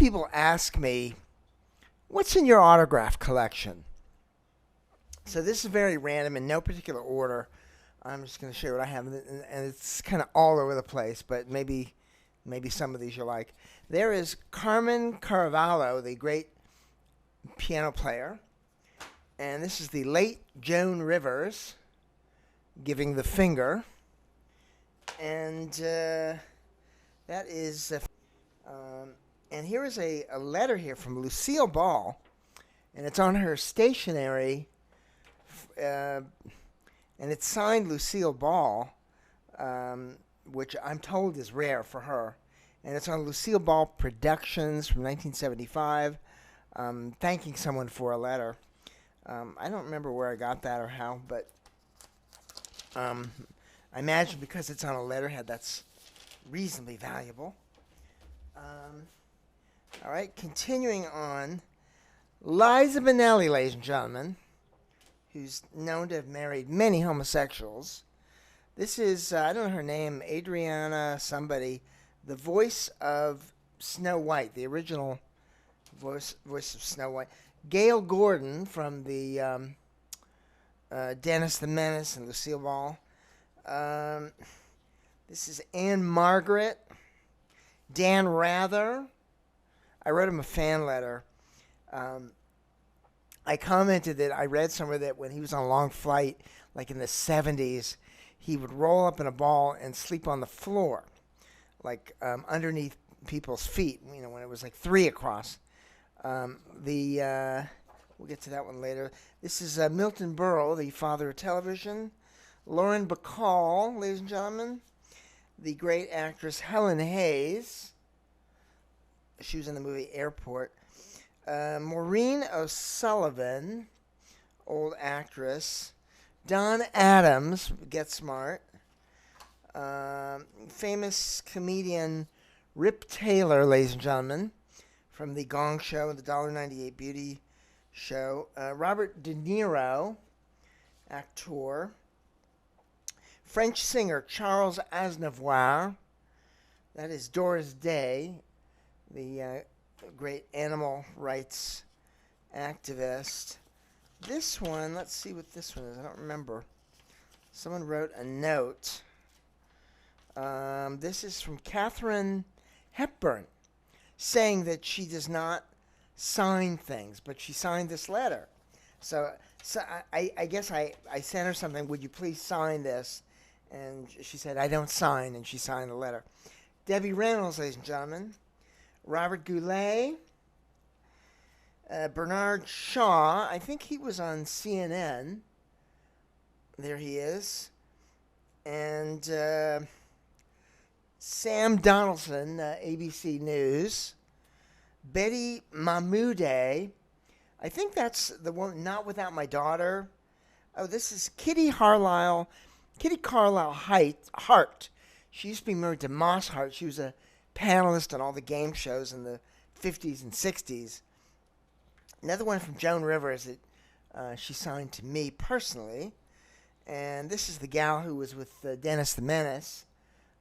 people ask me, what's in your autograph collection? So this is very random in no particular order. I'm just going to share what I have, and it's kind of all over the place, but maybe some of these you'll like. There is Carmen Caravallo, the great piano player, and this is the late Joan Rivers giving the finger, and that is, and here is a letter here from Lucille Ball, and it's on her stationery, and it's signed Lucille Ball, which I'm told is rare for her. And it's on Lucille Ball Productions from 1975, thanking someone for a letter. I don't remember where I got that or how, but I imagine because it's on a letterhead, that's reasonably valuable. All right, continuing on. Liza Minnelli, ladies and gentlemen, who's known to have married many homosexuals. This is, I don't know her name, Adriana somebody, the voice of Snow White, the original voice of Snow White. Gail Gordon from the Dennis the Menace and Lucille Ball. This is Anne Margaret. Dan Rather. I wrote him a fan letter. I commented that I read somewhere that when he was on a long flight, like in the 70s, he would roll up in a ball and sleep on the floor, like underneath people's feet, you know, when it was like 3 across. We'll get to that one later. This is Milton Berle, the father of television. Lauren Bacall, ladies and gentlemen. The great actress Helen Hayes. She was in the movie Airport. Maureen O'Sullivan, old actress. Don Adams, Get Smart. Famous comedian Rip Taylor, ladies and gentlemen, from The Gong Show and the $1.98 Beauty Show. Robert De Niro, actor. French singer Charles Aznavour. That is Doris Day, the great animal rights activist. This one, let's see what this one is. I don't remember. Someone wrote a note. This is from Katharine Hepburn, saying that she does not sign things, but she signed this letter. So I guess I sent her something, would you please sign this? And she said, I don't sign, and she signed the letter. Debbie Reynolds, ladies and gentlemen. Robert Goulet. Bernard Shaw, I think he was on CNN. There he is. And Sam Donaldson, ABC News. Betty Mahmoudeh. I think that's the one, Not Without My Daughter. Oh, this is Kitty Carlisle Hart. She used to be married to Moss Hart. She was a panelist on all the game shows in the 50s and 60s. Another one from Joan Rivers that she signed to me personally. And this is the gal who was with Dennis the Menace.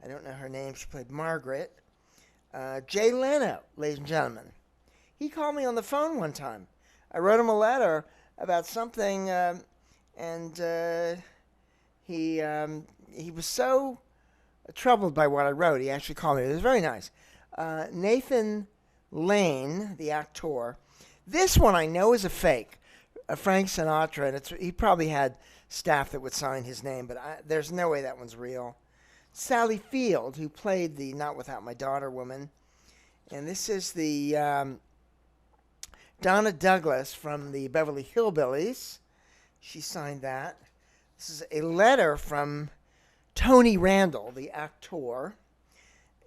I don't know her name. She played Margaret. Jay Leno, ladies and gentlemen. He called me on the phone one time. I wrote him a letter about something, and he was so troubled by what I wrote. He actually called me. It was very nice. Nathan Lane, the actor. This one I know is a fake, Frank Sinatra, and he probably had staff that would sign his name, but there's no way that one's real. Sally Field, who played the Not Without My Daughter woman, and this is the Donna Douglas from the Beverly Hillbillies. She signed that. This is a letter from Tony Randall, the actor,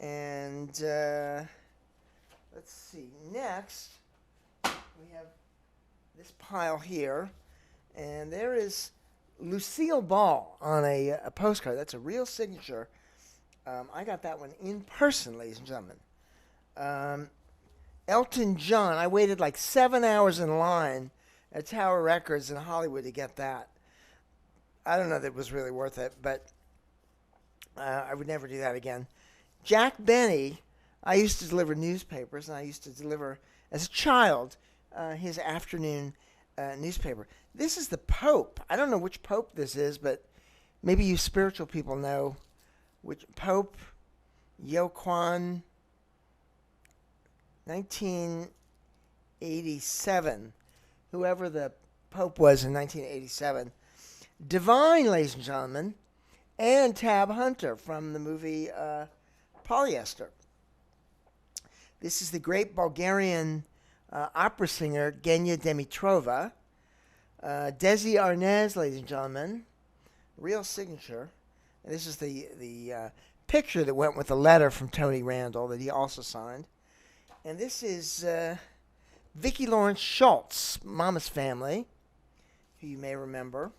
and let's see, next we have this pile here, and there is Lucille Ball on a postcard. That's a real signature. I got that one in person, ladies and gentlemen. Elton John, I waited like 7 hours in line at Tower Records in Hollywood to get that. I don't know that it was really worth it, but I would never do that again. Jack Benny, I used to deliver newspapers, and I used to deliver, as a child, his afternoon newspaper. This is the Pope. I don't know which Pope this is, but maybe you spiritual people know which Pope. Yoquan, 1987. Whoever the Pope was in 1987. Divine, ladies and gentlemen, and Tab Hunter from the movie Polyester. This is the great Bulgarian opera singer Genya Dimitrova. Desi Arnaz, ladies and gentlemen, real signature. And this is the picture that went with the letter from Tony Randall that he also signed. And this is Vicki Lawrence Schultz, Mama's Family, who you may remember.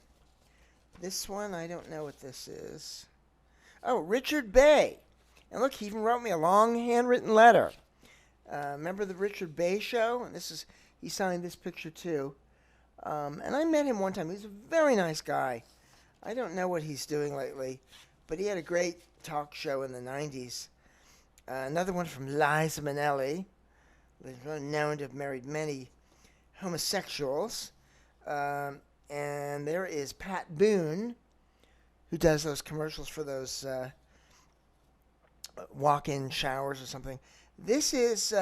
This one, I don't know what this is. Oh, Richard Bay. And look, he even wrote me a long handwritten letter. Remember the Richard Bay show? And he signed this picture too. And I met him one time. He was a very nice guy. I don't know what he's doing lately, but he had a great talk show in the 90s. Another one from Liza Minnelli, known to have married many homosexuals. And there is Pat Boone, who does those commercials for those walk-in showers or something. This is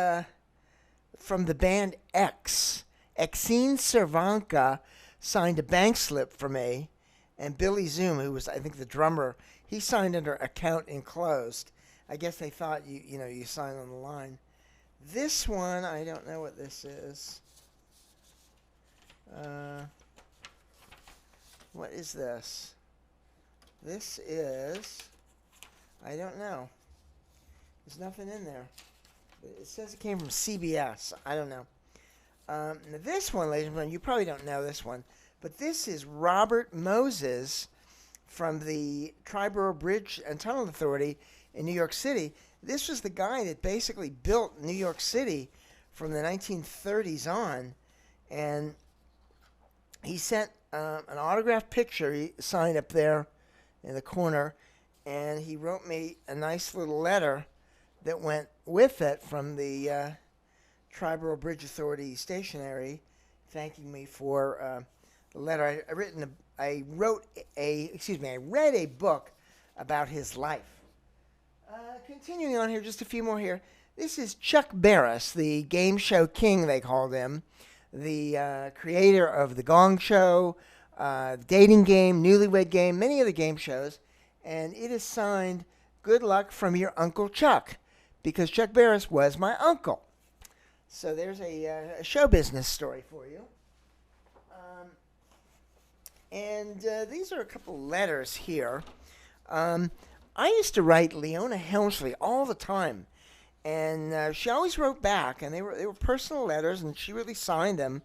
from the band X. Exene Cervanka signed a bank slip for me, and Billy Zoom, who was, I think, the drummer, he signed under account enclosed. I guess they thought you sign on the line. This one, I don't know what this is. What is this? This is, I don't know. There's nothing in there. It says it came from CBS. I don't know. Now this one, ladies and gentlemen, you probably don't know this one, but this is Robert Moses from the Triborough Bridge and Tunnel Authority in New York City. This was the guy that basically built New York City from the 1930s on, and he sent an autographed picture he signed up there in the corner, and he wrote me a nice little letter that went with it from the Triborough Bridge Authority stationery, thanking me for the letter. I read a book about his life. Continuing on here, just a few more here. This is Chuck Barris, the game show king, they called him, the creator of The Gong Show, Dating Game, Newlywed Game, many other game shows. And it is signed, "Good luck from your Uncle Chuck," because Chuck Barris was my uncle. So there's a show business story for you. And these are a couple letters here. I used to write Leona Helmsley all the time, and she always wrote back, and they were personal letters, and she really signed them.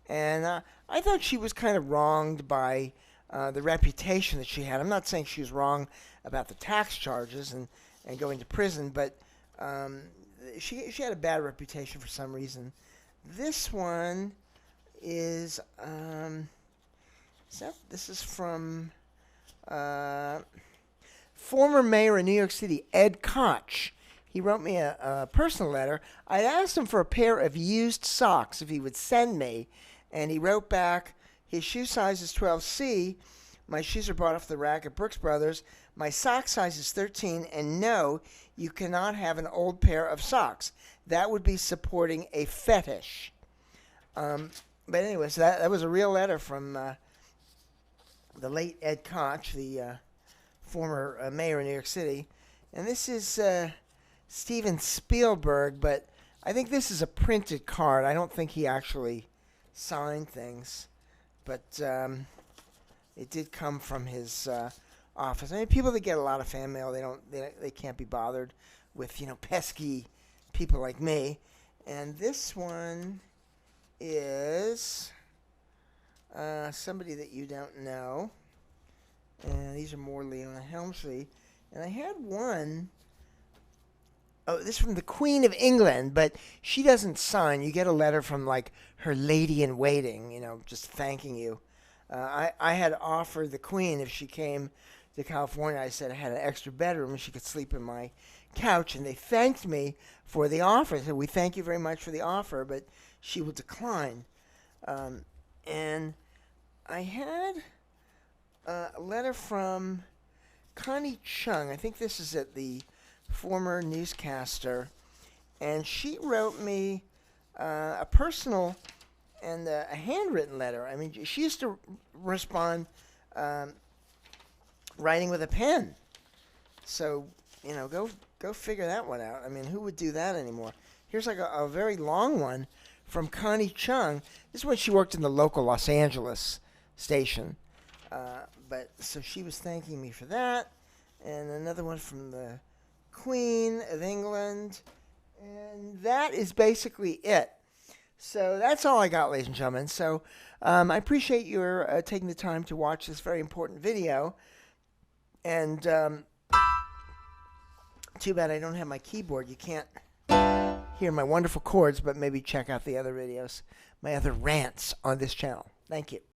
And I thought she was kind of wronged by the reputation that she had. I'm not saying she was wrong about the tax charges and going to prison, but she had a bad reputation for some reason. This one is this is from former mayor of New York City, Ed Koch. He wrote me a personal letter. I asked him for a pair of used socks if he would send me, and he wrote back, his shoe size is 12C. My shoes are bought off the rack at Brooks Brothers. My sock size is 13, and no, you cannot have an old pair of socks. That would be supporting a fetish. But anyway, so that was a real letter from the late Ed Koch, the former mayor of New York City. And this is Steven Spielberg, but I think this is a printed card. I don't think he actually signed things, but it did come from his office. I mean, people that get a lot of fan mail, they can't be bothered with pesky people like me. And this one is somebody that you don't know. And these are more Leona Helmsley. And I had one. Oh, this is from the Queen of England, but she doesn't sign. You get a letter from, like, her lady in waiting, just thanking you. I had offered the Queen, if she came to California, I said I had an extra bedroom and she could sleep in my couch, and they thanked me for the offer. They said, we thank you very much for the offer, but she will decline. And I had a letter from Connie Chung. I think this is at the former newscaster. And she wrote me a personal and a handwritten letter. I mean, she used to respond writing with a pen. So, go figure that one out. I mean, who would do that anymore? Here's like a very long one from Connie Chung. This is when she worked in the local Los Angeles station. So she was thanking me for that. And another one from the Queen of England. And that is basically it. So that's all I got, ladies and gentlemen. So I appreciate your taking the time to watch this very important video. And too bad I don't have my keyboard. You can't hear my wonderful chords, but maybe check out the other videos, my other rants on this channel. Thank you.